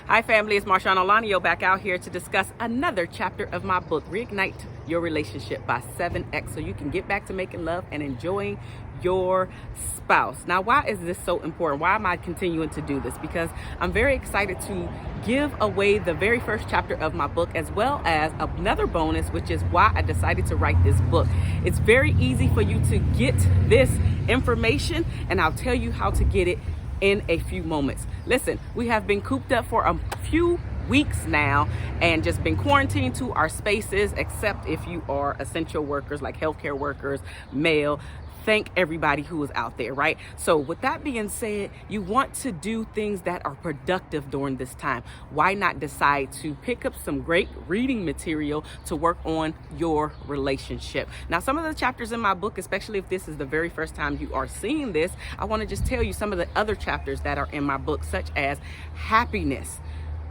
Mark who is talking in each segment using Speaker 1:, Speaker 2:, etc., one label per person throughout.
Speaker 1: Hi family, it's MarshaunO back out here to discuss another chapter of my book, Reignite Your Relationship by 7X, so you can get back to making love and enjoying your spouse. Now, why is this so important? Why am I continuing to do this? Because I'm very excited to give away the very first chapter of my book, as well as another bonus, which is why I decided to write this book. It's very easy for you to get this information, and I'll tell you how to get it in a few moments. Listen, we have been cooped up for a few weeks now and just been quarantined to our spaces, except if you are essential workers like healthcare workers, male. Thank everybody who is out there, right? So with that being said, you want to do things that are productive during this time. Why not decide to pick up some great reading material to work on your relationship? Now, some of the chapters in my book, especially if this is the very first time you are seeing this, I want to just tell you some of the other chapters that are in my book, such as happiness,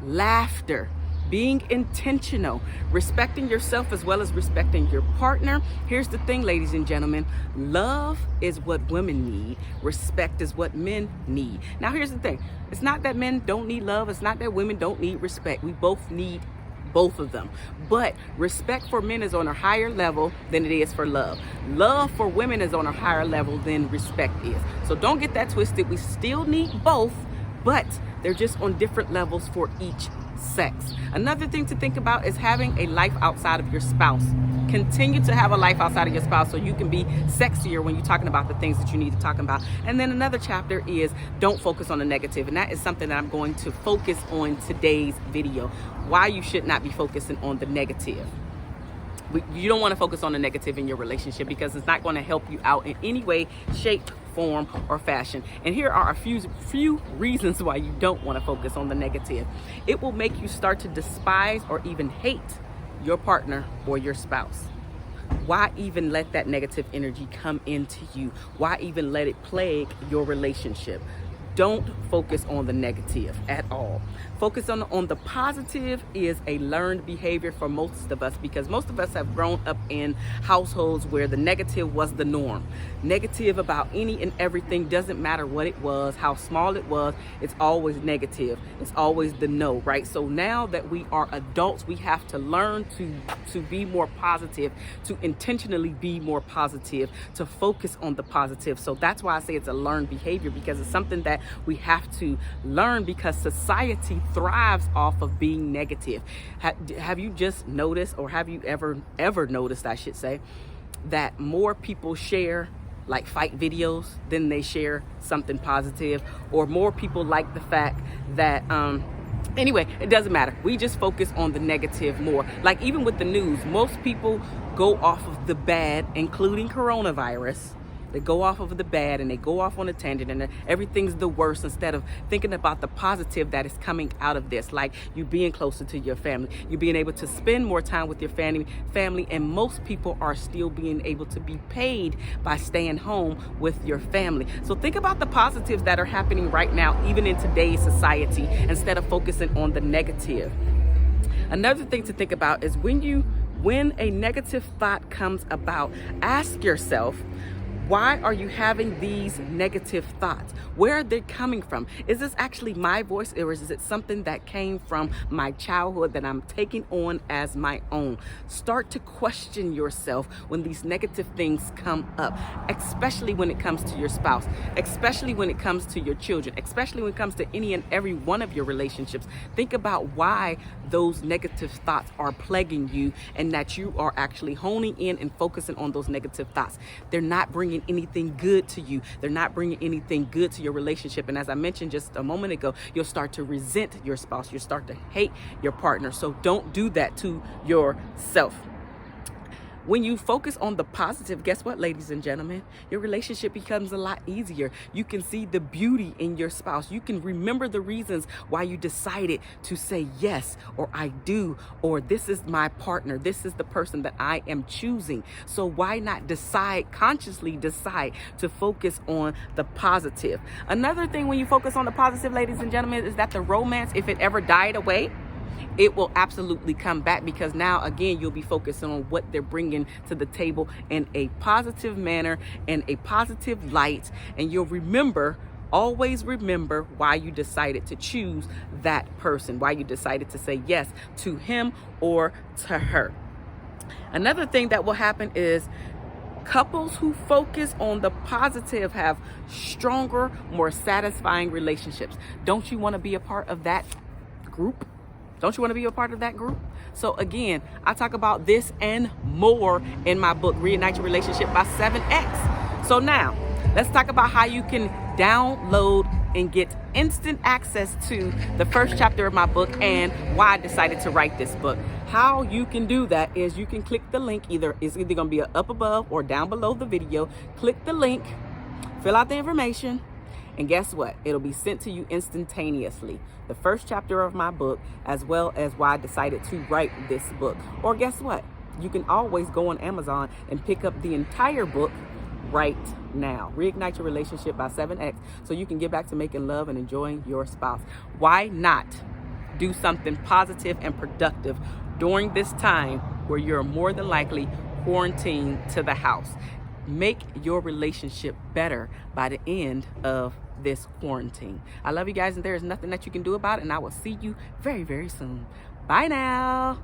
Speaker 1: laughter, being intentional, respecting yourself as well as respecting your partner. Here's the thing, ladies and gentlemen, love is what women need. Respect is what men need. Now, here's the thing. It's not that men don't need love. It's not that women don't need respect. We both need both of them. But respect for men is on a higher level than it is for love. Love for women is on a higher level than respect is. So don't get that twisted. We still need both, but they're just on different levels for each sex. Another thing to think about is having a life outside of your spouse. Continue to have a life outside of your spouse so you can be sexier when you're talking about the things that you need to talk about. And then another chapter is don't focus on the negative. And that is something that I'm going to focus on today's video. Why you should not be focusing on the negative. You don't want to focus on the negative in your relationship because it's not going to help you out in any way, shape, form, or fashion. And here are a few reasons why you don't want to focus on the negative. It will make you start to despise or even hate your partner or your spouse. Why even let that negative energy come into you? Why even let it plague your relationship? Don't focus on the negative at all. Focus on the positive is a learned behavior for most of us, because most of us have grown up in households where the negative was the norm. Negative about any and everything, doesn't matter what it was, how small it was, it's always negative. It's always the no, right? So now that we are adults, we have to learn to be more positive, to intentionally be more positive, to focus on the positive. So that's why I say it's a learned behavior, because it's something that we have to learn, because society thrives off of being negative. Have you just noticed, or have you ever noticed, I should say, that more people share like fight videos than they share something positive, or more people like the fact that anyway, it doesn't matter. We just focus on the negative more. Like even with the news, most people go off of the bad, including coronavirus. They go off of the bad and they go off on a tangent, and everything's the worst, instead of thinking about the positive that is coming out of this, like you being closer to your family, you being able to spend more time with your family, and most people are still being able to be paid by staying home with your family. So think about the positives that are happening right now, even in today's society, instead of focusing on the negative. Another thing to think about is when a negative thought comes about, ask yourself, why are you having these negative thoughts? Where are they coming from? Is this actually my voice, or is it something that came from my childhood that I'm taking on as my own? Start to question yourself when these negative things come up, especially when it comes to your spouse, especially when it comes to your children, especially when it comes to any and every one of your relationships. Think about why those negative thoughts are plaguing you, and that you are actually honing in and focusing on those negative thoughts. They're not bringing anything good to you. They're not bringing anything good to your relationship. And as I mentioned just a moment ago, you'll start to resent your spouse. You'll start to hate your partner. So don't do that to yourself. When you focus on the positive, guess what, ladies and gentlemen? Your relationship becomes a lot easier. You can see the beauty in your spouse. You can remember the reasons why you decided to say yes, or I do, or this is my partner. This is the person that I am choosing. So why not consciously decide to focus on the positive? Another thing when you focus on the positive, ladies and gentlemen, is that the romance, if it ever died away, it will absolutely come back, because now again you'll be focusing on what they're bringing to the table in a positive manner, in a positive light, and you'll remember Always remember why you decided to choose that person, why you decided to say yes to him or to her. Another thing that will happen is couples who focus on the positive have stronger, more satisfying relationships. Don't you want to be a part of that group? Don't you want to be a part of that group? So again, I talk about this and more in my book, Reignite Your Relationship by 7X. So now, let's talk about how you can download and get instant access to the first chapter of my book and why I decided to write this book. How you can do that is you can click the link. It's either going to be up above or down below the video. Click the link, fill out the information, and guess what? It'll be sent to you instantaneously. The first chapter of my book, as well as why I decided to write this book. Or guess what? You can always go on Amazon and pick up the entire book right now. Reignite Your Relationship by 7X, so you can get back to making love and enjoying your spouse. Why not do something positive and productive during this time where you're more than likely quarantined to the house? Make your relationship better by the end of this quarantine. I love you guys, and there is nothing that you can do about it, and I will see you very, very soon. Bye now.